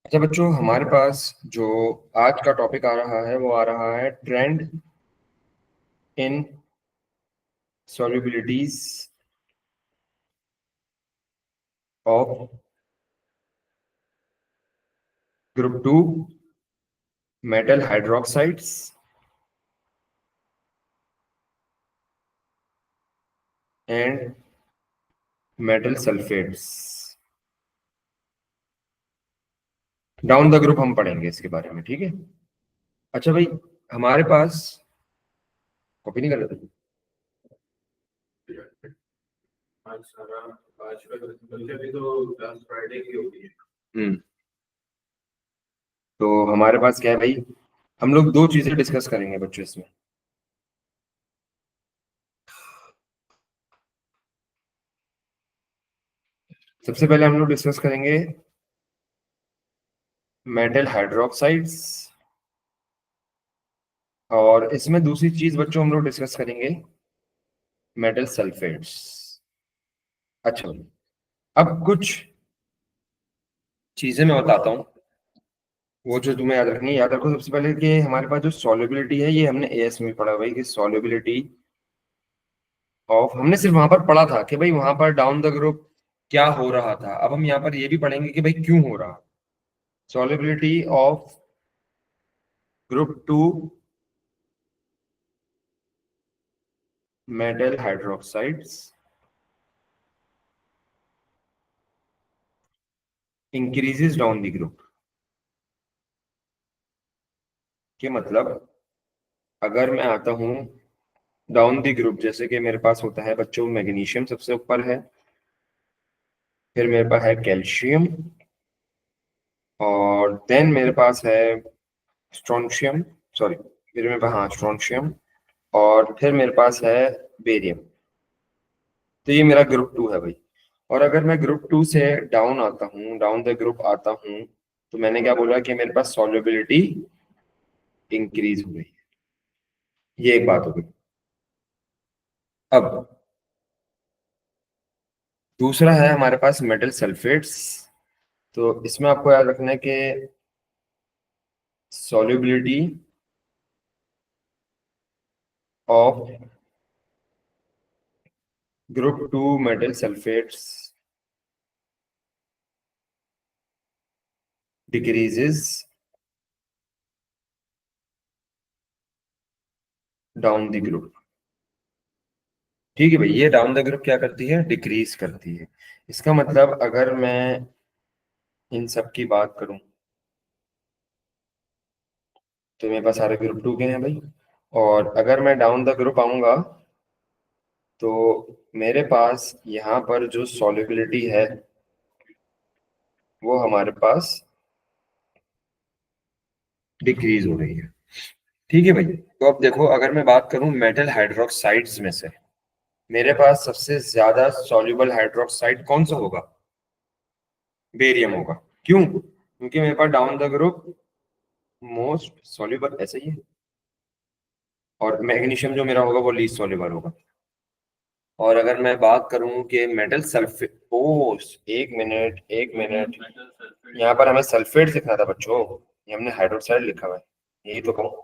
अच्छा बच्चों, हमारे पास जो आज का टॉपिक आ रहा है वो आ रहा है trend in solubilities of group two metal hydroxides and metal sulphates. Down the group हम पढ़ेंगे इसके बारे में, ठीक है। अच्छा भाई, हमारे पास कॉपी नहीं कर रहे थे। आज सारा आज का बच्चे भी तो क्लास फ्राइडे की होती है। तो हमारे पास क्या है भाई, हम लोग दो चीजें डिस्कस करेंगे बच्चों इसमें। सबसे पहले हम लोग डिस्कस करेंगे मेटल हाइड्रोक्साइड्स, और इसमें दूसरी चीज बच्चों हम लोग डिस्कस करेंगे मेटल सल्फेट्स। अच्छा भाई, अब कुछ चीजें मैं बताता हूँ, वो जो तुम्हें याद रखनी है। याद रखो सबसे पहले कि हमारे पास जो सॉल्युबिलिटी है, ये हमने एएस में पढ़ा भाई कि सॉल्युबिलिटी ऑफ, हमने सिर्फ वहां पर पढ़ा था कि भाई वहां पर डाउन द ग्रुप क्या हो रहा था। अब हम यहाँ पर ये भी पढ़ेंगे कि भाई क्यों हो रहा। Solubility of group two metal hydroxides increases down the group. के मतलब, अगर मैं आता हूँ डाउन द ग्रुप, जैसे कि मेरे पास होता है बच्चों मैग्नीशियम सबसे ऊपर है, फिर मेरे पास है कैल्शियम, और देन मेरे पास है स्ट्रोंशियम, सॉरी, फिर मेरे पास, हाँ, स्ट्रोंशियम, और फिर मेरे पास है बेरियम। तो ये मेरा ग्रुप टू है भाई। और अगर मैं ग्रुप टू से डाउन आता हूँ, डाउन द ग्रुप आता हूँ, तो मैंने क्या बोला कि मेरे पास सॉल्युबिलिटी इंक्रीज हो गई। ये एक बात हो गई। अब दूसरा है हमारे पास मेटल सल्फेट्स। तो इसमें आपको याद रखना है कि solubility of group two metal sulphates decreases down the group. ठीक है भाई, ये डाउन द ग्रुप क्या करती है, डिक्रीज करती है। इसका मतलब अगर मैं इन सब की बात करूं, तो मेरे पास सारे ग्रुप टू के हैं भाई। और अगर मैं डाउन द ग्रुप आऊंगा, तो मेरे पास यहाँ पर जो सॉल्युबिलिटी है वो हमारे पास डिक्रीज हो रही है। ठीक है भाई। तो अब देखो, अगर मैं बात करूं मेटल हाइड्रोक्साइड्स में से, मेरे पास सबसे ज्यादा सॉल्युबल हाइड्रोक्साइड कौन सा होगा, बेरियम होगा। क्यों? क्योंकि मेरे पास down the group most soluble ऐसे ही है, और मैग्नीशियम जो मेरा होगा वो लीस्ट सॉल्युबल होगा। और अगर मैं बात करूं कि मेटल सल्फेट, ओ, एक मिनट एक मिनट, यहाँ पर हमें सल्फेट लिखना था बच्चों, ये हमने हाइड्रोक्साइड लिखा हुआ है, यही तो कहूँ।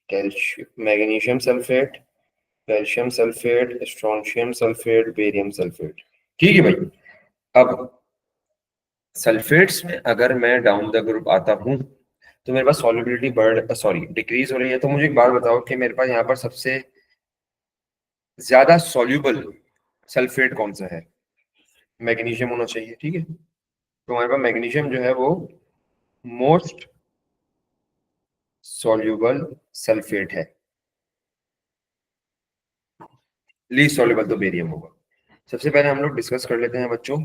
Calcium, magnesium sulphate, calcium sulphate, strontium sulphate, barium sulphate. ठीक है भाई। अब सल्फेट्स में अगर मैं डाउन द ग्रुप आता हूँ, तो मेरे पास सॉल्युबिलिटी बढ़, सॉरी, डिक्रीज हो रही है। तो मुझे एक बात बताओ कि मेरे पास यहाँ पर सबसे ज्यादा सॉल्युबल सल्फेट कौन सा है। मैग्नीशियम होना चाहिए, ठीक है। तो हमारे पास मैग्नीशियम जो है वो मोस्ट सॉल्युबल सल्फेट है। लीस्ट सॉल्युबल तो बेरियम होगा। सबसे पहले हम लोग डिस्कस कर लेते हैं बच्चों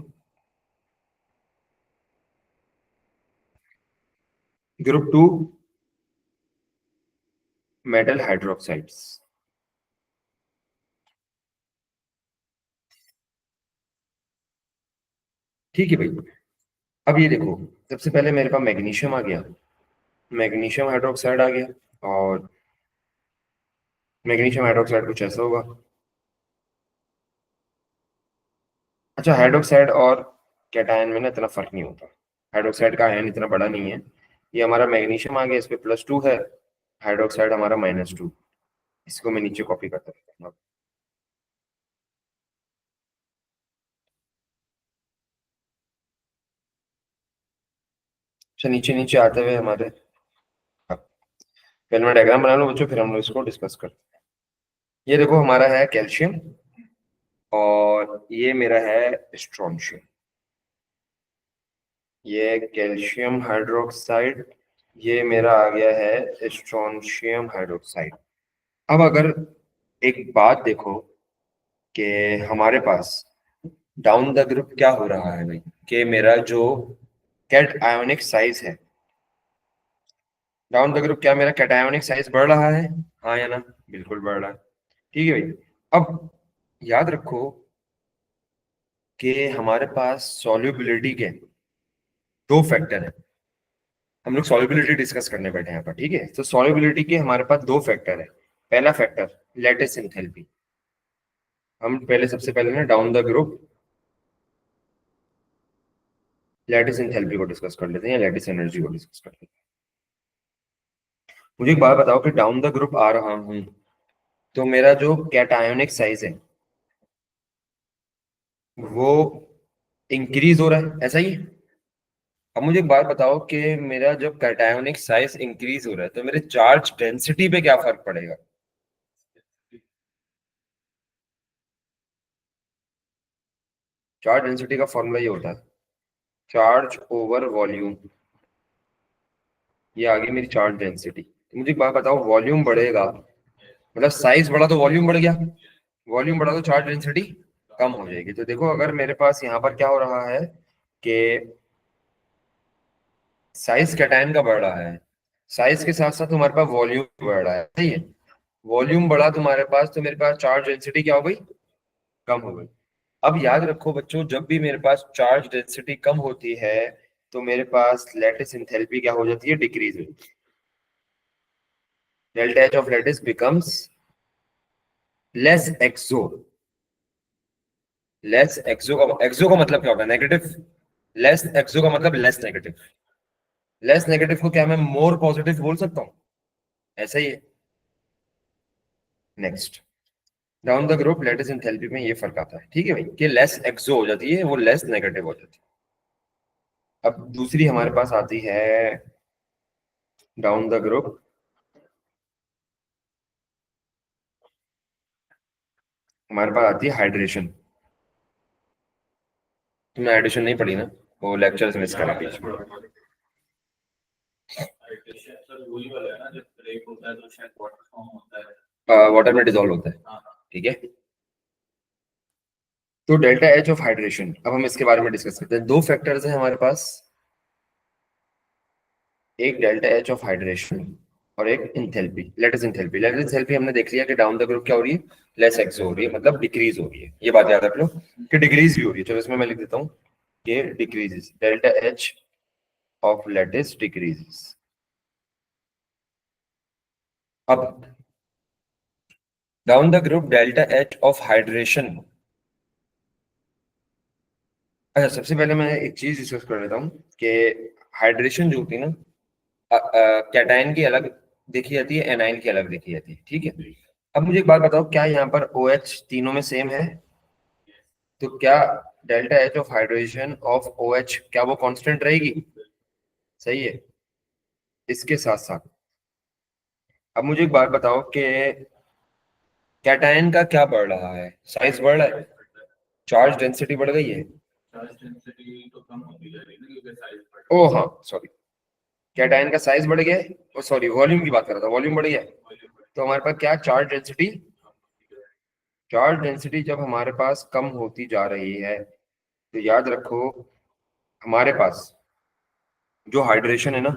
ग्रुप टू मेटल हाइड्रोक्साइड्स। ठीक है भाई। अब ये देखो, सबसे पहले मेरे पास मैग्नीशियम आ गया, मैग्नीशियम हाइड्रोक्साइड आ गया, और मैग्नीशियम हाइड्रोक्साइड कुछ ऐसा होगा। अच्छा, हाइड्रोक्साइड और कैटायन में ना इतना फर्क नहीं होता। हाइड्रोक्साइड का आयन इतना बड़ा नहीं है। ये हमारा मैग्नीशियम आ गया, इस पे +2 है, हाइड्रोक्साइड हमारा -2। इसको मैं नीचे कॉपी करता हूँ। अच्छा, नीचे नीचे आते हुए हमारे, पहले मैं डायग्राम बना लूँ बच्चों, फिर हम लोग इसको डिस्कस करते हैं। ये देखो हमारा है कैल्शियम, और ये मेरा है स्ट्रोंशियम। ये कैल्शियम हाइड्रोक्साइड, ये मेरा आ गया है स्ट्रोंशियम हाइड्रोक्साइड। अब अगर एक बात देखो कि हमारे पास डाउन द ग्रुप क्या हो रहा है भाई, कि मेरा जो कैट आयोनिक साइज है, डाउन द ग्रुप क्या मेरा कैटायोनिक साइज बढ़ रहा है? हाँ या ना? बिल्कुल बढ़ रहा है। ठीक है भाई। अब याद रखो कि हमारे पास सॉल्युबिलिटी के दो फैक्टर हैं। हम लोग सॉल्युबिलिटी डिस्कस करने बैठे हैं यहाँ पर, ठीक है? तो सॉल्युबिलिटी के हमारे पास दो फैक्टर है। पहला फैक्टर लैटिस एंथैल्पी। हम पहले सबसे पहले ना down the group lattice enthalpy को डिस्कस कर लेते हैं, या लैटिस एनर्जी को डिस्कस कर लेते हैं। मुझे एक बात बताओ कि डाउन द ग्रुप आ रहा हूं तो मेरा जो कैटायोनिक साइज है वो इंक्रीज हो रहा है, ऐसा ही है? अब मुझे एक बात बताओ कि मेरा जब कैटायोनिक साइज इंक्रीज हो रहा है तो मेरे चार्ज डेंसिटी पे क्या फर्क पड़ेगा? चार्ज डेंसिटी का फॉर्मूला ये होता है, चार्ज ओवर वॉल्यूम। ये आ गई मेरी चार्ज डेंसिटी। तो मुझे एक बात बताओ, वॉल्यूम बढ़ेगा मतलब साइज बढ़ा तो वॉल्यूम बढ़ गया, वॉल्यूम बढ़ा तो चार्ज डेंसिटी कम हो जाएगी। तो देखो अगर मेरे पास यहाँ पर क्या हो रहा है कि साइज कैटायन का बढ़ रहा है, साइज के साथ साथ तुम्हारे पास वॉल्यूम बढ़ रहा है, सही है? वॉल्यूम बढ़ा तुम्हारे पास तो मेरे पास चार्ज डेंसिटी क्या हो गई? कम हो गई। अब याद रखो बच्चों, जब भी मेरे पास चार्ज डेंसिटी कम होती है तो मेरे पास लैटिस एंथैल्पी क्या हो जाती है? डिक्रीज होती है। Delta H of lattice becomes less exo. Less exo का मतलब क्या होगा? नेगेटिव। लेस एक्सो का मतलब लेस नेगेटिव। लेस नेगेटिव को क्या मैं मोर पॉजिटिव बोल सकता हूँ? ऐसा ही है। Next, down the group lattice enthalpy में ये फर्क आता है, ठीक है भाई, कि लेस एक्सो हो जाती है, वो लेस नेगेटिव हो जाती है। अब दूसरी हमारे पास आती है डाउन द ग्रुप, हमारे पास आती है हाइड्रेशन। तुमने हाइड्रेशन नहीं पढ़ी ना? वो लेक्चर्स मिस करा बीच में। वाटर में डिजोल्व होता है, ठीक है? तो डेल्टा एच ऑफ हाइड्रेशन, अब हम इसके बारे में डिस्कस करते हैं। दो फैक्टर्स हैं हमारे पास, एक डेल्टा एच ऑफ हाइड्रेशन और एक enthalpy, lattice enthalpy. Lattice enthalpy हमने देख लिया कि डाउन द ग्रुप क्या हो रही है? लेस एक्स हो रही है, मतलब डिक्रीज हो रही है। ये बात याद रख लो कि डिक्रीज भी हो रही है। चलो इसमें मैं लिख देता हूँ कि decreases, delta H of lattice decreases. अब down the group delta H of hydration. अच्छा, सबसे पहले मैं एक चीज डिस्कस कर लेता हूँ कि हाइड्रेशन जो होती है ना, कैटायन की अलग देखी जाती है, एनायन की अलग देखी जाती है, ठीक है? अब मुझे एक बात बताओ, क्या यहाँ पर ओ OH तीनों में सेम है? तो क्या delta H of hydration of O OH क्या वो कांस्टेंट रहेगी? सही है। इसके साथ साथ अब मुझे एक बात बताओ कि कैटायन का क्या बढ़ रहा है? साइज बढ़ रहा है, चार्ज डेंसिटी बढ़ गई है। ओ हाँ, सॉरी, कैटायन का साइज बढ़ गया है। ओ सॉरी, वॉल्यूम की बात कर रहा था, वॉल्यूम बढ़ गया है। तो हमारे पास क्या चार्ज डेंसिटी, चार्ज डेंसिटी जब हमारे पास कम होती जा रही है तो याद रखो हमारे पास जो हाइड्रेशन है ना,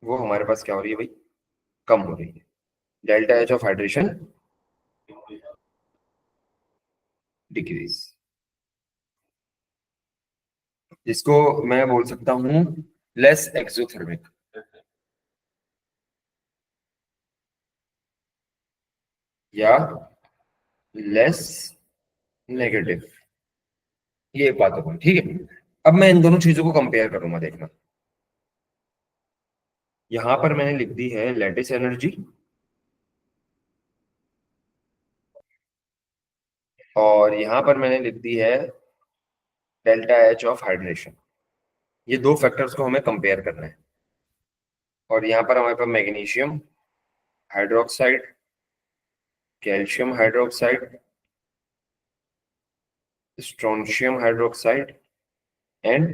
वो हमारे पास क्या हो रही है भाई? कम हो रही है। Delta H of hydration decrease, जिसको मैं बोल सकता हूँ लेस एक्सोथर्मिक, या लेस नेगेटिव, ये बात हो गई, ठीक है। अब मैं इन दोनों चीजों को कंपेयर करूंगा, देखना। यहां पर मैंने लिख दी है लैटिस एनर्जी, और यहां पर मैंने लिख दी है डेल्टा एच ऑफ हाइड्रेशन। ये दो फैक्टर्स को हमें कंपेयर करना है। और यहाँ पर हमारे पास magnesium hydroxide, calcium hydroxide, strontium hydroxide and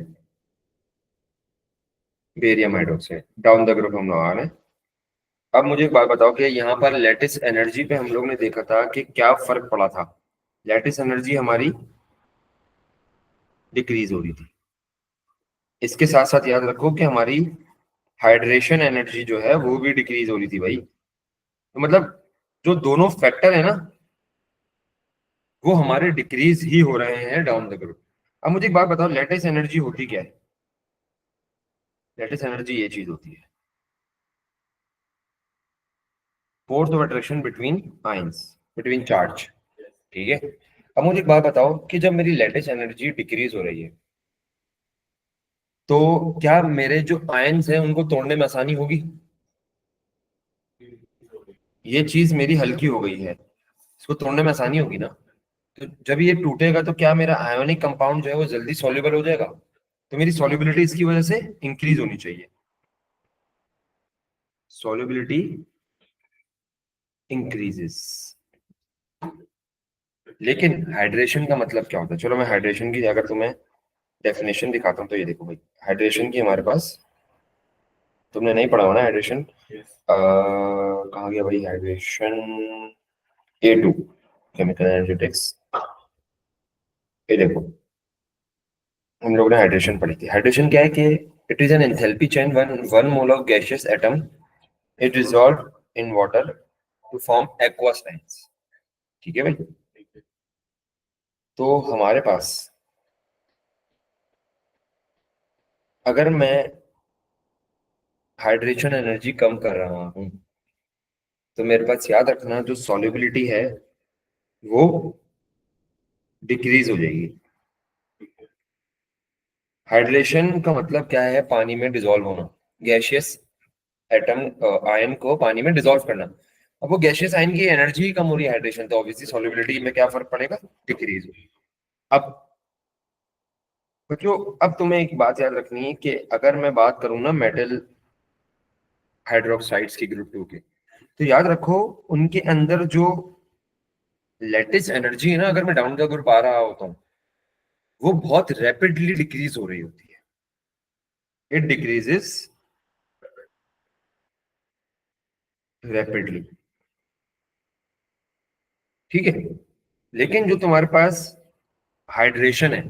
barium hydroxide, down the group हम लोग आ रहे हैं। अब मुझे एक बात बताओ कि यहाँ पर लैटिस एनर्जी पे हम लोग ने देखा था कि क्या फर्क पड़ा था। लैटिस एनर्जी हमारी डिक्रीज हो रही थी। इसके साथ साथ याद रखो कि हमारी हाइड्रेशन एनर्जी जो है वो भी डिक्रीज हो रही थी भाई। तो मतलब जो दोनों फैक्टर है ना, वो हमारे डिक्रीज ही हो रहे हैं डाउन द ग्रुप। अब मुझे एक बात बताओ, लेटेस्ट एनर्जी होती क्या है? लेटेस्ट एनर्जी ये चीज होती है, force of attraction between ions, between charge. ठीक है। अब मुझे एक बात बताओ कि जब मेरी लेटेस्ट एनर्जी डिक्रीज हो रही है, तो क्या मेरे जो आयंस हैं उनको तोड़ने में आसानी होगी? ये चीज मेरी हल्की हो गई है, इसको तोड़ने में आसानी होगी ना। तो जब ये टूटेगा तो क्या मेरा आयोनिक कंपाउंड जो है वो जल्दी सॉल्युबल हो जाएगा? तो मेरी सॉल्युबिलिटी इसकी वजह से इंक्रीज होनी चाहिए, सॉल्युबिलिटी इंक्रीजेस। लेकिन हाइड्रेशन का मतलब क्या होता है? चलो मैं हाइड्रेशन की अगर तुम्हें डेफिनेशन दिखाता हूँ, तो ये देखो भाई, हाइड्रेशन की हमारे पास, तुमने नहीं पढ़ा हो ना हाइड्रेशन, कहाँ गया भाई हाइड्रेशन? A2, chemical energetics. ये देखो, हम लोगों ने हाइड्रेशन पढ़ी थी। हाइड्रेशन क्या है कि it is an enthalpy change one one mole of gaseous atom it dissolve in water to form aqueous lines. ठीक है भाई। तो हमारे पास अगर मैं हाइड्रेशन एनर्जी कम कर रहा हूँ, तो मेरे पास याद रखना जो सॉल्युबिलिटी है वो डिक्रीज हो जाएगी। हाइड्रेशन का मतलब क्या है? पानी में डिसॉल्व होना, गैसियस एटम आयन को पानी में डिसॉल्व करना। अब वो गैसियस आयन की एनर्जी ही कम हो रही है हाइड्रेशन, तो ऑब्वियसली सॉल्युबिलिटी में क्या फर्क पड़ेगा? डिक्रीज होगी। अब बच्चों, अब तुम्हें एक बात याद रखनी है कि अगर मैं बात करूं ना मेटल हाइड्रोक्साइड्स की, ग्रुप टू के, तो याद रखो उनके अंदर जो लेटिस एनर्जी है ना, अगर मैं डाउन द ग्रुप आ रहा होता हूँ, वो बहुत रैपिडली डिक्रीज हो रही होती है। It decreases rapidly. ठीक है। लेकिन जो तुम्हारे पास हाइड्रेशन है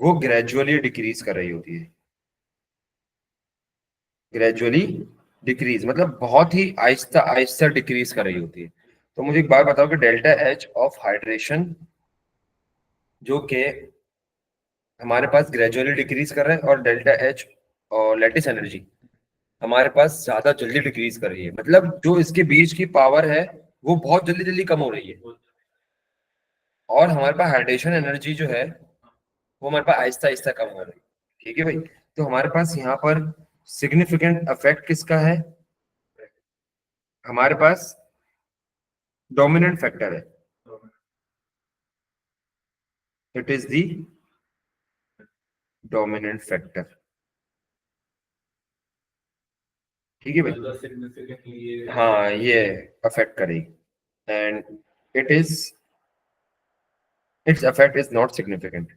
वो ग्रेजुअली डिक्रीज कर रही होती है। ग्रेजुअली डिक्रीज मतलब बहुत ही आहिस्ता आहिस्ता डिक्रीज कर रही होती है। तो मुझे एक बात बताओ कि डेल्टा एच ऑफ हाइड्रेशन जो कि हमारे पास ग्रेजुअली डिक्रीज कर रहा है, और डेल्टा एच और लेटिस एनर्जी हमारे पास ज्यादा जल्दी डिक्रीज कर रही है, मतलब जो इसके बीच की पावर है वो बहुत जल्दी जल्दी कम हो रही है। और हमारे पास हाइड्रेशन एनर्जी जो है वो हमारे पास आहिस्ता आहिस्ता कम हो रही है। ठीक है भाई। तो हमारे पास यहाँ पर सिग्निफिकेंट इफेक्ट किसका है? हमारे पास डोमिनेंट फैक्टर है, it is the dominant factor. ठीक है भाई। हाँ, ये अफेक्ट करेगी, and it is it's affect is not significant.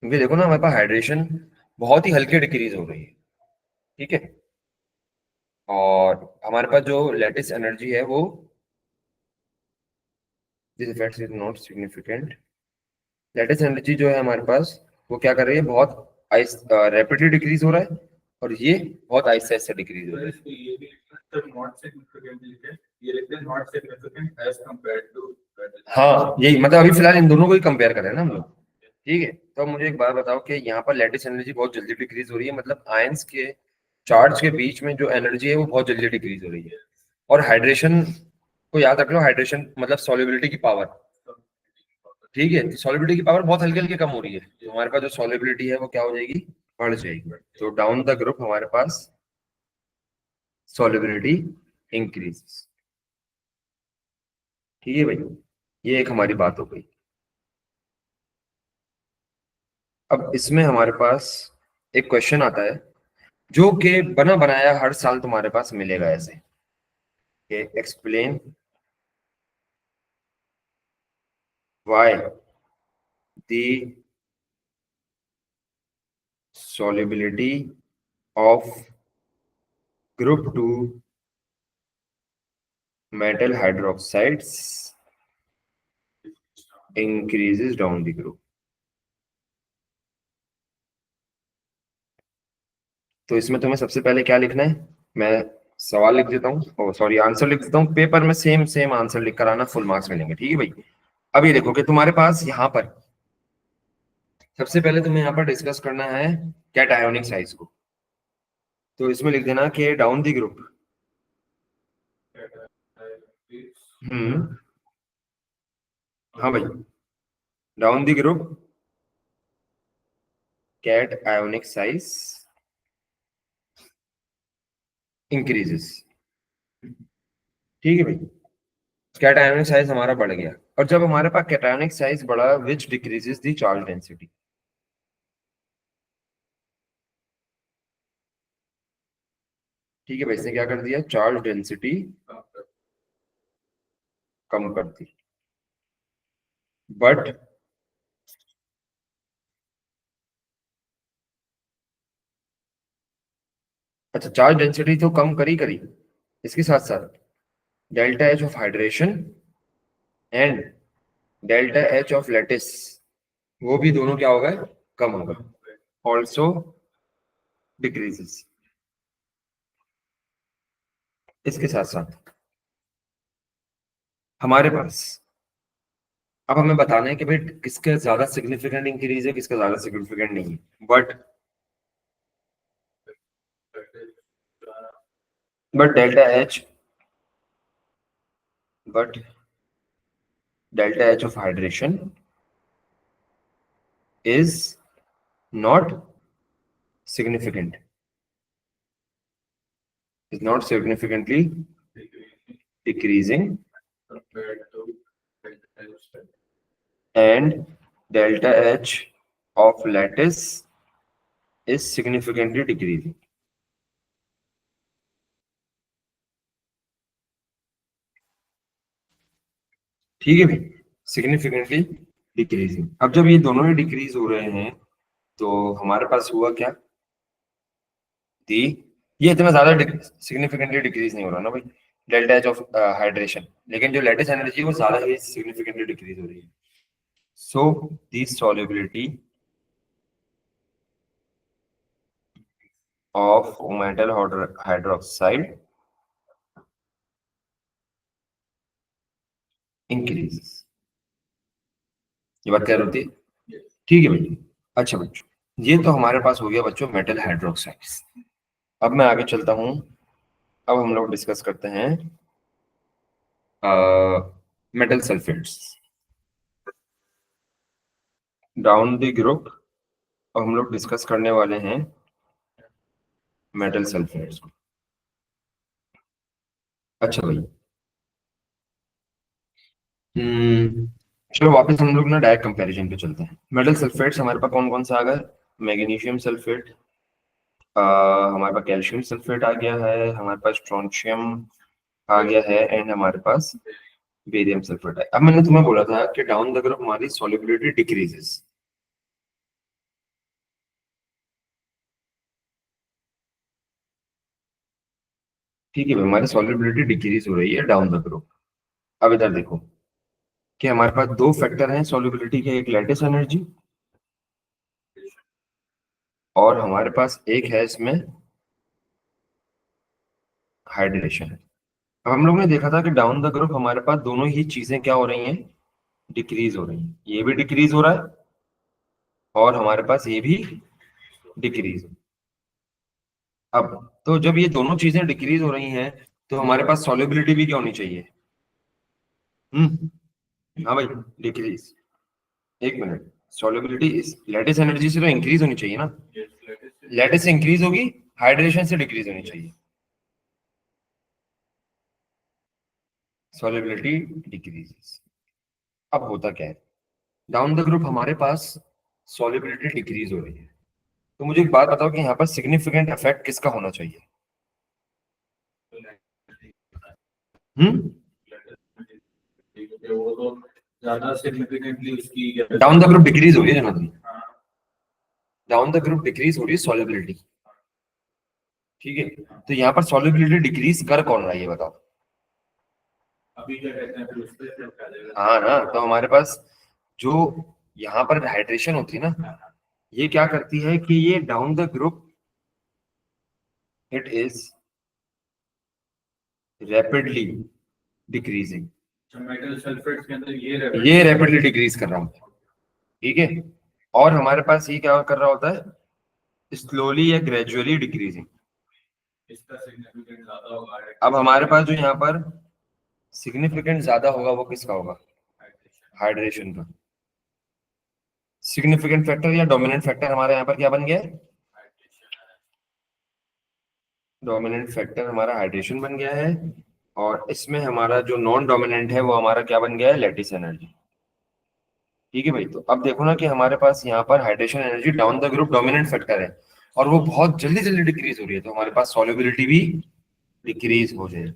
क्योंकि देखो ना, हमारे पास हाइड्रेशन बहुत ही हल्के डिक्रीज हो रही है। ठीक है। और हमारे पास जो लेटिस एनर्जी है वो, this effect is not significant. Latest energy जो है हमारे पास वो क्या कर रही है? बहुत रैपिडली डिक्रीज हो रहा है, और ये बहुत आहिस्ते आहिस्ते डिक्रीज हो रहा है। हाँ, यही मतलब अभी फिलहाल इन दोनों को ही कंपेयर कर रहे हैं ना हम लोग। ठीक है। तो अब मुझे एक बात बताओ कि यहाँ पर लेटेस्ट एनर्जी बहुत जल्दी डिक्रीज हो रही है, मतलब आयंस के चार्ज के बीच में जो एनर्जी है वो बहुत जल्दी डिक्रीज हो रही है। और हाइड्रेशन तो याद रख लो, हाइड्रेशन मतलब सॉल्युबिलिटी की पावर। ठीक है, तो सॉल्युबिलिटी की पावर बहुत हल्के हल्के कम हो रही है, तो हमारे पास जो सॉल्युबिलिटी है वो क्या हो जाएगी, बढ़ जाएगी। तो डाउन द ग्रुप हमारे पास सॉल्युबिलिटी इंक्रीज। ठीक है भाई, ये एक हमारी बात हो गई। अब इसमें हमारे पास एक क्वेश्चन आता है जो कि बना बनाया हर साल तुम्हारे पास मिलेगा ऐसे, कि explain why the solubility of group 2 metal hydroxides increases down the group। तो इसमें तुम्हें सबसे पहले क्या लिखना है, मैं सवाल लिख देता हूँ, ओ सॉरी आंसर लिख देता हूँ, पेपर में सेम सेम आंसर लिख कर आना, फुल मार्क्स मिलेंगे। ठीक है भाई, अब ये देखो कि तुम्हारे पास यहाँ पर सबसे पहले तुम्हें यहाँ पर डिस्कस करना है कैटायोनिक साइज को। तो इसमें लिख देना कि डाउन दी ग्रुप, हम्म, हाँ भाई, down the group cationic size increases. ठीक है भाई, कैटायनिक साइज हमारा बढ़ गया, और जब हमारे पास कैटायनिक साइज बढ़ा विच डिक्रीजेस द चार्ज डेंसिटी। ठीक है भाई, इसने क्या कर दिया, चार्ज डेंसिटी कम कर दी। बट अच्छा, चार्ज डेंसिटी तो कम करी करी, इसके साथ साथ delta H of hydration and delta H of lattice, वो भी दोनों क्या होगा, कम होगा, ऑल्सो डिक्रीजेस। इसके साथ साथ हमारे पास अब हमें बताना है कि भाई किसका ज्यादा सिग्निफिकेंट इंक्रीज है, किसका ज्यादा सिग्निफिकेंट नहीं है। But delta H but delta H of hydration is not significant, is not significantly decreasing, and delta H of lattice is significantly decreasing। ठीक है भाई, सिग्निफिकेंटली डिक्रीजिंग। अब जब ये दोनों ही डिक्रीज हो रहे हैं तो हमारे पास हुआ क्या, दी, ये इतना ज्यादा सिग्निफिकेंटली डिक्रीज नहीं हो रहा ना भाई, डेल्टा एच ऑफ हाइड्रेशन, लेकिन जो लेटेस्ट एनर्जी है वो ज्यादा ही सिग्निफिकेंटली डिक्रीज हो रही है। सो दी solubility of metal hydroxide increases। ये बात क्लियर होती है, ठीक है भाई। अच्छा बच्चों, ये तो हमारे पास हो गया बच्चों मेटल हाइड्रोक्साइड्स। अब मैं आगे चलता हूँ, अब हम लोग डिस्कस करते हैं metal sulphates down the group. अब हम लोग डिस्कस करने वाले हैं मेटल सल्फेट्स को। अच्छा भाई, हम्म, चलो वापस हम लोग ना डायरेक्ट कंपैरिजन पे चलते हैं। मेटल सल्फेट्स हमारे पास कौन कौन सा आ गया, मैग्नीशियम सल्फेट, हमारे पास कैल्शियम सल्फेट आ गया है, हमारे पास स्ट्रोंशियम आ गया है, एंड हमारे पास बेरियम सल्फेट है। अब मैंने तुम्हें बोला था कि डाउन द ग्रुप हमारी सॉल्युबिलिटी डिक्रीजेस। ठीक है भाई, हमारी सॉल्युबिलिटी डिक्रीज हो रही है डाउन द ग्रुप। अब इधर देखो कि हमारे पास दो फैक्टर हैं सॉल्युबिलिटी के, एक लैटिस एनर्जी और हमारे पास एक है इसमें हाइड्रेशन। अब हम लोग ने देखा था कि डाउन द ग्रुप हमारे पास दोनों ही चीजें क्या हो रही हैं, डिक्रीज हो रही हैं, ये भी डिक्रीज हो रहा है और हमारे पास ये भी डिक्रीज। अब तो जब ये दोनों चीजें डिक्रीज हो रही हैं तो हमारे पास सॉल्युबिलिटी भी क्या होनी चाहिए, हाँ भाई, डिक्रीज। एक मिनट, सॉल्युबिलिटी इस लैटिस एनर्जी से तो इंक्रीज होनी चाहिए ना, लैटिस से इंक्रीज होगी, हाइड्रेशन से डिक्रीज होनी चाहिए, सॉल्युबिलिटी डिक्रीज। अब होता क्या है, डाउन द ग्रुप हमारे पास सॉल्युबिलिटी डिक्रीज हो रही है, तो मुझे एक बात बताओ कि यहाँ पर सिग्निफिकेंट इफेक्ट किसका होना चाहिए? हम्म, वो तो ज्यादा सिग्निफिकेंटली उसकी डाउन द ग्रुप डिक्रीज हो रही है जनाब, डाउन द ग्रुप डिक्रीज हो रही है सॉल्युबिलिटी, ठीक है। तो यहाँ पर सॉल्युबिलिटी डिक्रीज कर कौन रहा है ये बताओ? अभी क्या कहते हैं फिर उस पे हाँ ना, तो हमारे पास जो यहाँ पर हाइड्रेशन होती है ना, ये क्या करती है कि ये down the group it is rapidly decreasing, metal sulphate के अंदर ये रैपिडली डिक्रीज कर रहा होता है, ठीक है। और हमारे पास ये क्या कर रहा होता है, स्लोली या ग्रेजुअली डिक्रीजिंग। इसका सिग्निफिकेंट ज्यादा होगा। अब हमारे पास जो यहाँ पर सिग्निफिकेंट ज्यादा होगा वो किसका होगा? हाइड्रेशन का। सिग्निफिकेंट फैक्टर या डोमिनेंट फैक्टर हमारे यहाँ पर क्या बन गया है? डोमिनेंट फैक्टर हमारा हाइड्रेशन बन गया है, और इसमें हमारा जो नॉन डोमिनेंट है वो हमारा क्या बन गया है? Lattice energy. ठीक है भाई, तो अब देखो ना कि हमारे पास यहाँ पर hydration energy down the group dominant factor है, और वो बहुत जल्दी जल्दी डिक्रीज हो रही है, तो हमारे पास सॉल्युबिलिटी भी डिक्रीज हो जाएगी।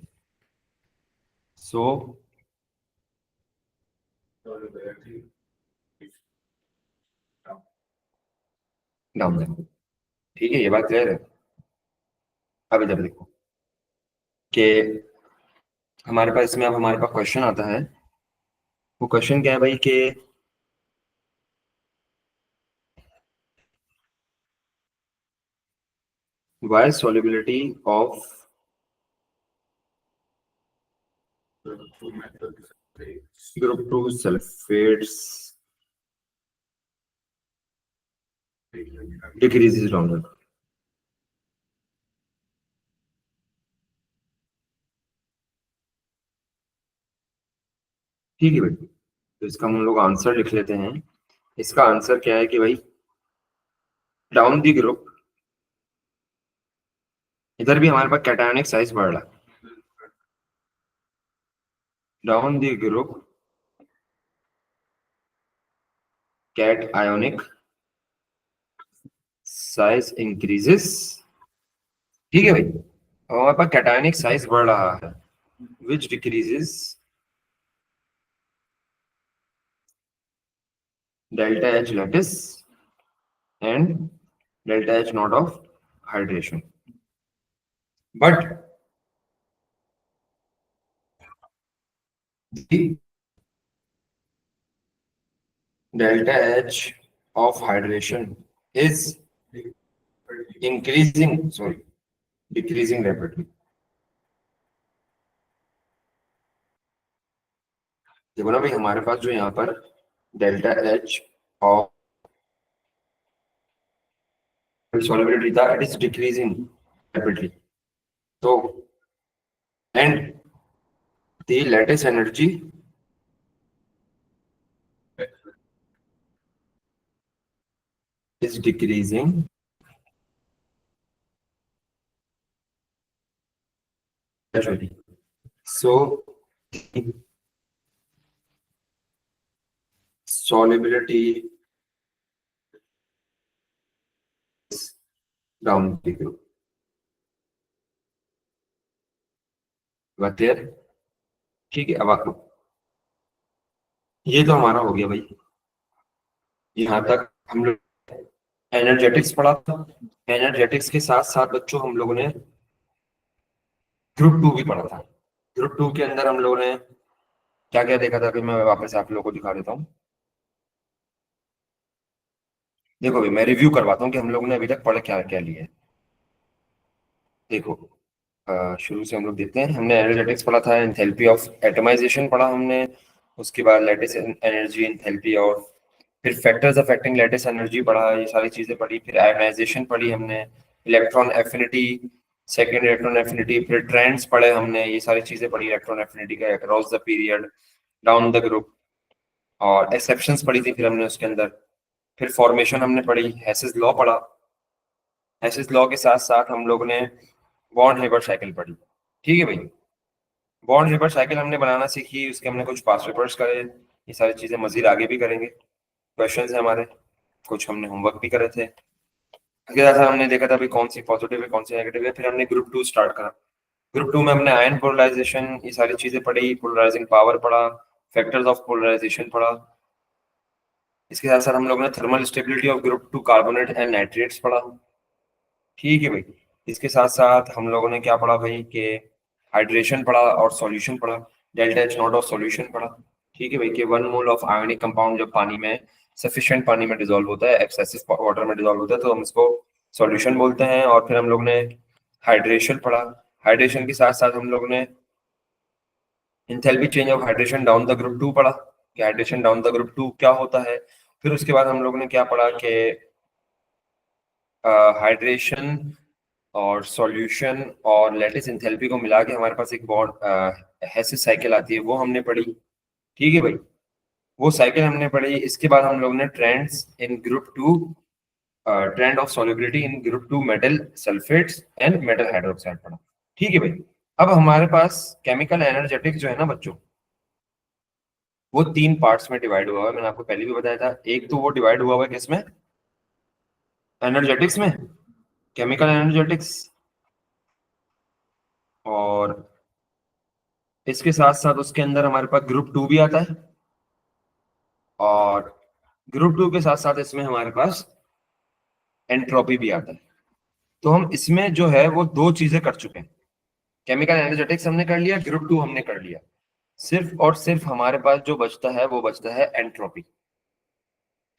सो डाउन द ग्रुप, ठीक है, ये बात क्लियर है। अब इधर देखो कि हमारे पास इसमें अब हमारे पास क्वेश्चन आता है, वो क्वेश्चन क्या है भाई कि why solubility of group 2 sulfates decreases longer? ठीक है भाई, तो इसका हम लोग आंसर लिख लेते हैं। इसका आंसर क्या है कि भाई डाउन दी ग्रुप, इधर भी हमारे पास कैटायनिक साइज बढ़ रहा है, down the group cationic size increases, ठीक है भाई, और हमारे पास कैटायनिक साइज बढ़ रहा है which decreases delta H lattice and delta H naught of hydration, but delta H of hydration is increasing, sorry, decreasing rapidly. देखो ना भाई, हमारे पास जो यहाँ पर डेल्टा एच ऑफ solubility था, it is decreasing rapidly. तो and the lattice energy is decreasing gradually. So solubility is down the group. But there, ठीक है, अब आपको ये तो हमारा हो गया भाई, यहाँ तक हम लोग एनर्जेटिक्स पढ़ा था। एनर्जेटिक्स के साथ साथ बच्चों हम लोगों ने ग्रुप 2 भी पढ़ा था। ग्रुप 2 के अंदर हम लोगों ने क्या क्या देखा था कि मैं वापस आप लोगों को दिखा देता हूँ। देखो भाई, मैं रिव्यू करवाता हूँ कि हम लोगों ने अभी तक पढ़ा क्या क्या लिया है। देखो, शुरू से हम लोग देखते हैं। हमने एनर्जेटिक्स पढ़ा था, एंथैल्पी ऑफ एटमाइजेशन पढ़ा हमने, उसके बाद लैटिस एनर्जी, एंथैल्पी, और फिर फैक्टर्स अफेक्टिंग लैटिस एनर्जी पढ़ा, ये सारी चीजें पढ़ी। फिर आयनाइजेशन पढ़ी हमने, electron affinity, second electron affinity, फिर ट्रेंड्स पढ़े हमने, ये सारी चीजें पढ़ी इलेक्ट्रॉन एफिनिटी का across the period. Down the group, और एक्सेप्शंस पढ़ी थी फिर हमने उसके अंदर, फिर फॉर्मेशन हमने पढ़ी, हेसिस लॉ पढ़ा, हेसिस लॉ के साथ साथ हम लोग ने बॉर्न हेबर साइकिल पढ़ी। ठीक है भाई, बॉर्न हेबर साइकिल हमने बनाना सीखी, उसके हमने कुछ पास पेपर्स करे, ये सारी चीजें मजीद आगे भी करेंगे, क्वेश्चंस है हमारे, कुछ हमने होमवर्क भी करे थे। इसके साथ हमने देखा था भाई कौन सी पॉजिटिव है कौन सी नेगेटिव है, फिर हमने ग्रुप 2 स्टार्ट करा। ग्रुप 2 में हमने आयन पोलराइजेशन ये सारी चीजें पढ़ी, पोलराइजिंग पावर पढ़ा, फैक्टर्स ऑफ पोलराइजेशन पढ़ा। इसके साथ साथ हम लोगों ने thermal stability of group 2 carbonate and nitrates पढ़ा। ठीक है भाई, इसके साथ साथ हम लोगों ने क्या पढ़ा भाई कि हाइड्रेशन पढ़ा और सॉल्यूशन पढ़ा, delta H naught of solution पढ़ा। ठीक है भाई, कि 1 मोल ऑफ आयोनिक कंपाउंड जब पानी में सफिशिएंट पानी में डिसॉल्व होता है, एक्सेसिव वाटर में डिसॉल्व होता है, तो हम इसको सॉल्यूशन बोलते हैं। और फिर हम लोग ने हाइड्रेशन पढ़ा, हाइड्रेशन के साथ साथ हम लोग ने enthalpy change of hydration down the group 2 पढ़ा कि हाइड्रेशन डाउन द ग्रुप 2 क्या होता है। फिर उसके बाद हम लोग ने क्या पढ़ा कि हाइड्रेशन और सॉल्यूशन और लैटिस एंथैल्पी को मिला के हमारे पास एक बॉन्ड हेसिस साइकिल आती है, वो हमने पढ़ी। ठीक है भाई, वो साइकिल हमने पढ़ी। इसके बाद हम लोग ने trends in group 2, trend of solubility in group 2 metal sulphates and metal hydroxide पढ़ा। ठीक है भाई, अब हमारे पास केमिकल एनर्जेटिक्स जो है ना बच्चों, वो 3 पार्ट्स में डिवाइड हुआ है। मैंने आपको पहले भी बताया था, एक तो वो डिवाइड हुआ है किसमें, एनर्जेटिक्स में, केमिकल एनर्जेटिक्स, और इसके साथ साथ उसके अंदर हमारे पास ग्रुप 2 भी आता है, और ग्रुप 2 के साथ साथ इसमें हमारे पास एंट्रोपी भी आता है। तो हम इसमें जो है वो 2 चीजें कर चुके हैं, केमिकल एनर्जेटिक्स हमने कर लिया, ग्रुप 2 हमने कर लिया। सिर्फ और सिर्फ हमारे पास जो बचता है वो बचता है एंट्रोपी।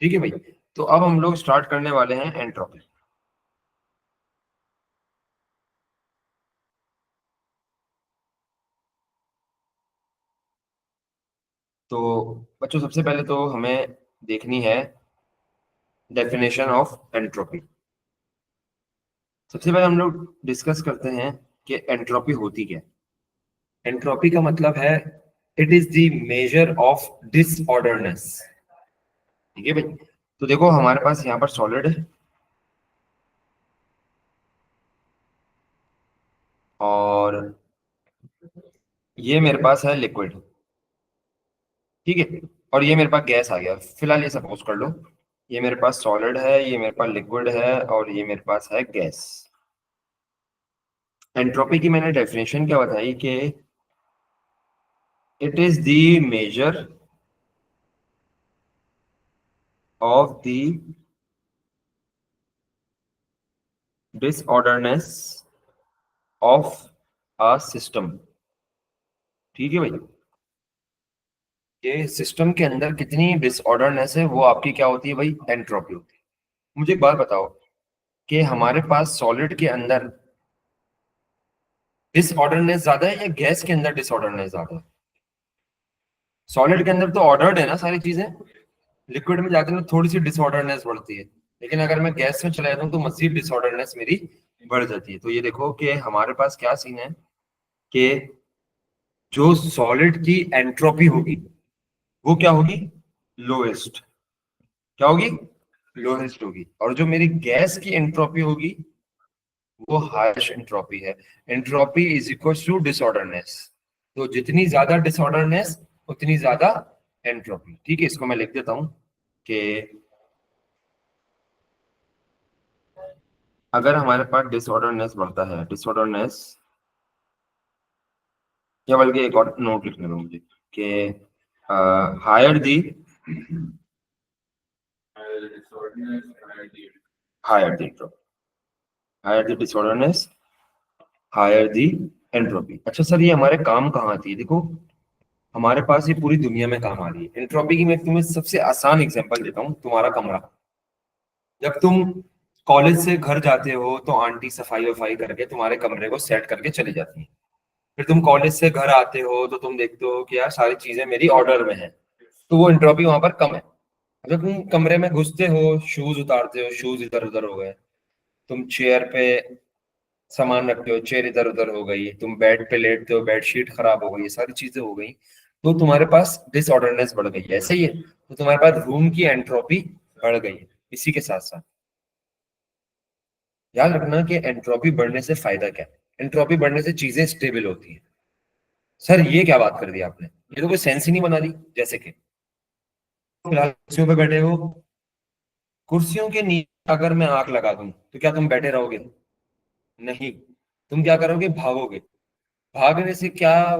ठीक है भाई, तो अब हम लोग स्टार्ट करने वाले हैं एंट्रोपी। तो बच्चों सबसे पहले तो हमें देखनी है डेफिनेशन ऑफ एंट्रोपी। सबसे पहले हम लोग डिस्कस करते हैं कि एंट्रोपी होती क्या है। एंट्रोपी का मतलब है it is the measure of disorderness. ठीक है भाई, तो देखो हमारे पास यहाँ पर सॉलिड है और ये मेरे पास है लिक्विड। ठीक है, और ये मेरे पास गैस आ गया। फिलहाल ये सपोज कर लो, ये मेरे पास सॉलिड है, ये मेरे पास लिक्विड है, और ये मेरे पास है गैस। एंट्रोपी की मैंने डेफिनेशन क्या बताई कि it is the measure of the disorderness of a system. ठीक है भाई, ये सिस्टम के अंदर कितनी डिसऑर्डरनेस है वो आपकी क्या होती है भाई, एंट्रोपी होती है। मुझे एक बात बताओ कि हमारे पास सॉलिड के अंदर डिसऑर्डरनेस ज्यादा है या गैस के अंदर डिसऑर्डरनेस ज्यादा है? सॉलिड के अंदर तो ऑर्डर्ड है ना सारी चीजें, लिक्विड में जाते हैं तो थोड़ी सी डिसऑर्डरनेस बढ़ती है, लेकिन अगर मैं गैस में चला जाता हूँ तो मजीद डिसऑर्डरनेस मेरी बढ़ जाती है। तो ये देखो कि हमारे पास क्या सीन है कि जो सॉलिड की एंट्रोपी होगी वो क्या होगी, लोएस्ट। क्या होगी, लोएस्ट होगी। और जो मेरी गैस की एंट्रोपी होगी वो हाईएस्ट एंट्रोपी है। Entropy is equal to disorderness. तो जितनी ज्यादा डिसऑर्डरनेस उतनी ज्यादा एंट्रोपी। ठीक है, इसको मैं लिख देता हूं कि अगर हमारे पास डिसऑर्डरनेस बढ़ता है, डिसऑर्डरनेस, या बल्कि एक और नोट लिख लेना मुझे कि higher the higher the higher the disorderness higher the entropy. अच्छा सर, ये हमारे काम कहाँ आती है? देखो हमारे पास ये पूरी दुनिया में काम आ रही है एंट्रोपी की। मैं तुम्हें सबसे आसान एग्जांपल देता हूँ, तुम्हारा कमरा। जब तुम कॉलेज से घर जाते हो तो आंटी सफाई वफाई करके तुम्हारे कमरे को सेट करके चली जाती है। फिर तुम कॉलेज से घर आते हो तो तुम देखते हो कि यार सारी चीजें मेरी ऑर्डर में है, तो वो एंट्रोपी वहां पर कम है। जब तुम कमरे में घुसते हो, शूज उतारते हो, शूज इधर उधर हो गए, तुम चेयर पे सामान रखते हो, चेयर इधर उधर हो गई, तुम बेड पे लेटते हो, बेडशीट खराब हो गई, ये सारी चीजें हो गई। तो तुम्हारे पास डिसऑर्डरनेस बढ़ गई है, सही है, तो तुम्हारे पास रूम की एंट्रोपी बढ़ गई है। इसी के साथ साथ याद रखना कि एंट्रोपी बढ़ने से फायदा क्या है। एंट्रोपी बढ़ने से चीजें स्टेबल होती हैं। सर ये क्या बात कर दी आपने, ये तो कोई सेंस ही नहीं बना दी। जैसे कि फिलहाल कुर्सियों पे बैठे हो, कुर्सियों के नीचे अगर मैं आग लगा दूं तो क्या तुम बैठे रहोगे? नहीं, तुम क्या करोगे? भागोगे। भागने से क्या,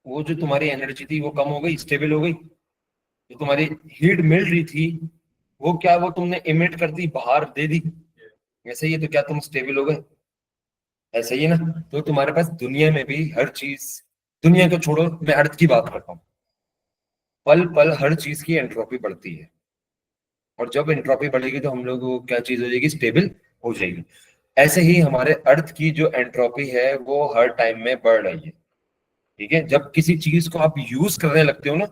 वो जो तुम्हारी एनर्जी थी वो कम हो गई, स्टेबल हो गई। जो तुम्हारी हीट मिल रही थी वो क्या, वो तुमने इमिट कर दी, बाहर दे दी। ऐसे ही है, तो क्या तुम स्टेबल हो गए? ऐसा ही है ना। तो तुम्हारे पास दुनिया में भी हर चीज, दुनिया को छोड़ो, मैं अर्थ की बात करता हूँ, पल पल हर चीज की एंट्रोपी बढ़ती है। और जब एंट्रोपी बढ़ेगी तो हम लोग को क्या चीज हो जाएगी? स्टेबल हो जाएगी। ऐसे ही हमारे अर्थ की जो एंट्रोपी है वो हर टाइम में बढ़ रही है। ठीक है, जब किसी चीज को आप यूज करने लगते हो ना,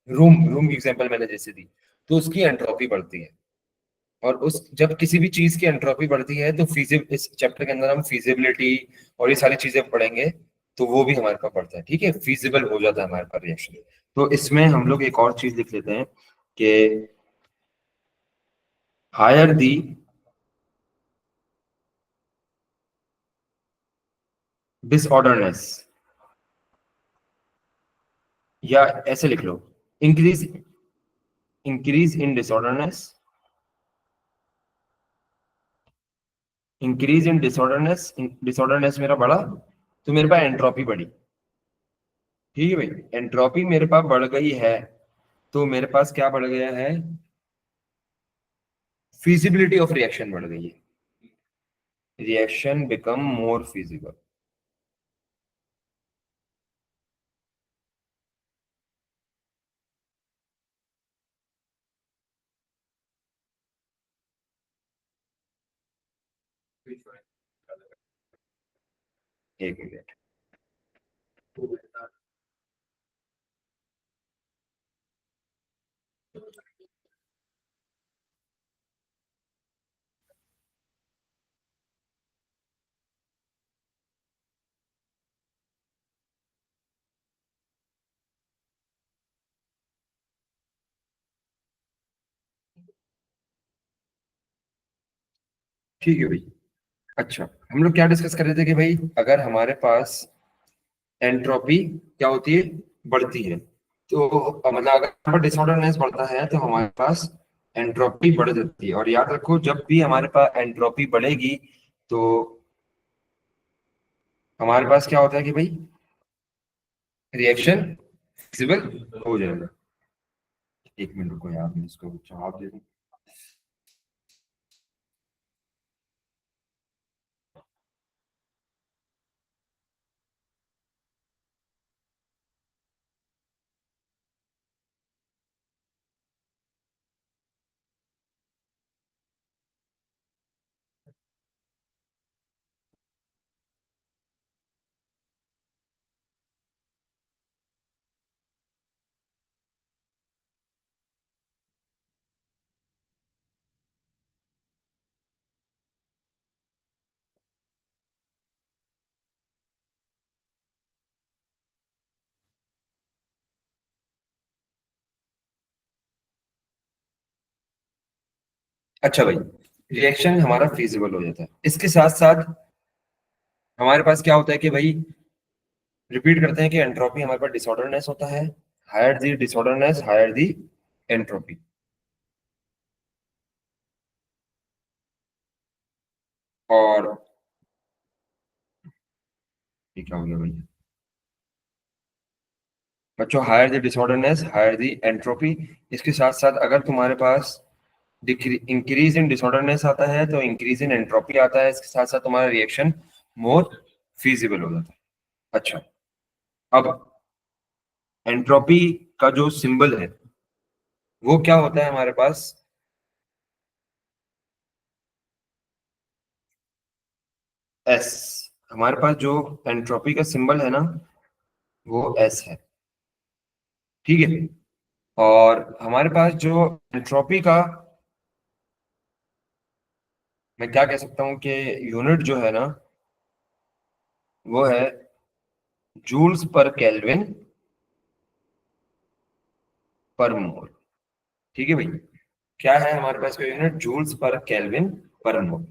रूम रूम की एग्जांपल मैंने जैसे दी, तो उसकी एंट्रोपी बढ़ती है। और उस जब किसी भी चीज की एंट्रोपी बढ़ती है तो फिजिब इस चैप्टर के अंदर हम फिजिबिलिटी और ये सारी चीजें पढ़ेंगे, तो वो भी हमारे पास पढ़ता है। ठीक है, फिजिबल हो जाता है हमारे पास रिएक्शन। तो इसमें हम लोग एक और चीज लिख लेते हैं कि हायर दी डिसऑर्डरनेस, या ऐसे लिख लो, increase increase in disorderness, increase in disorderness, disorderness मेरा बढ़ा तो मेरे पास एंट्रोपी बढ़ी। ठीक है भाई, एंट्रोपी मेरे पास बढ़ गई है तो मेरे पास क्या बढ़ गया है? फिजिबिलिटी ऑफ रिएक्शन बढ़ गई है। Reaction become more feasible. एक मिनट। ठीक है भाई। अच्छा, हम लोग क्या डिस्कस कर रहे थे कि भाई अगर हमारे पास एंट्रोपी क्या होती है? बढ़ती है। तो मतलब अगर डिसऑर्डरनेस बढ़ता है तो हमारे पास एंट्रोपी बढ़ जाती है। और याद रखो, जब भी हमारे पास एंट्रोपी बढ़ेगी तो हमारे पास क्या होता है कि भाई रिएक्शन फिजिबल हो जाएगा। एक मिनट रुको यार, मैं इसको जवाब दे दूं। अच्छा भाई, रिएक्शन हमारा फिजिबल हो जाता है। इसके साथ साथ हमारे पास क्या होता है कि भाई, रिपीट करते हैं कि एंट्रोपी हमारे पास डिसऑर्डरनेस होता है। Higher the disorderness, higher the entropy. और ये क्या हो गया भाई बच्चों? Higher the disorderness, higher the entropy. इसके साथ साथ अगर तुम्हारे पास इंक्रीज इन डिसऑर्डरनेस आता है तो इंक्रीज इन एंट्रोपी आता है। इसके साथ साथ तुम्हारा रिएक्शन मोर फिजिबल हो जाता है। अच्छा, अब एंट्रोपी का जो सिंबल है वो क्या होता है हमारे पास? एस। हमारे पास जो एंट्रोपी का सिंबल है ना, वो एस है। ठीक है, और हमारे पास जो एंट्रोपी का, मैं क्या कह सकता हूँ कि यूनिट जो है ना, वो है जूल्स पर केल्विन पर मोल। ठीक है भाई, क्या है हमारे पास का यूनिट? जूल्स पर केल्विन पर मोल।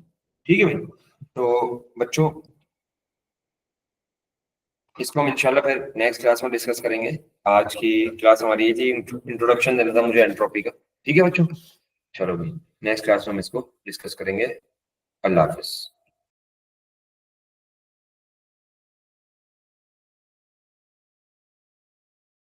ठीक है भाई, तो बच्चों इसको हम इंशाल्लाह फिर नेक्स्ट क्लास में डिस्कस करेंगे। आज की क्लास हमारी ये थी, इंट्रोडक्शन देना था मुझे एंट्रोपी का। ठीक है बच्चों, चलो भाई नेक्स्ट क्लास में हम इसको डिस्कस करेंगे। अल्लाह हाफिज।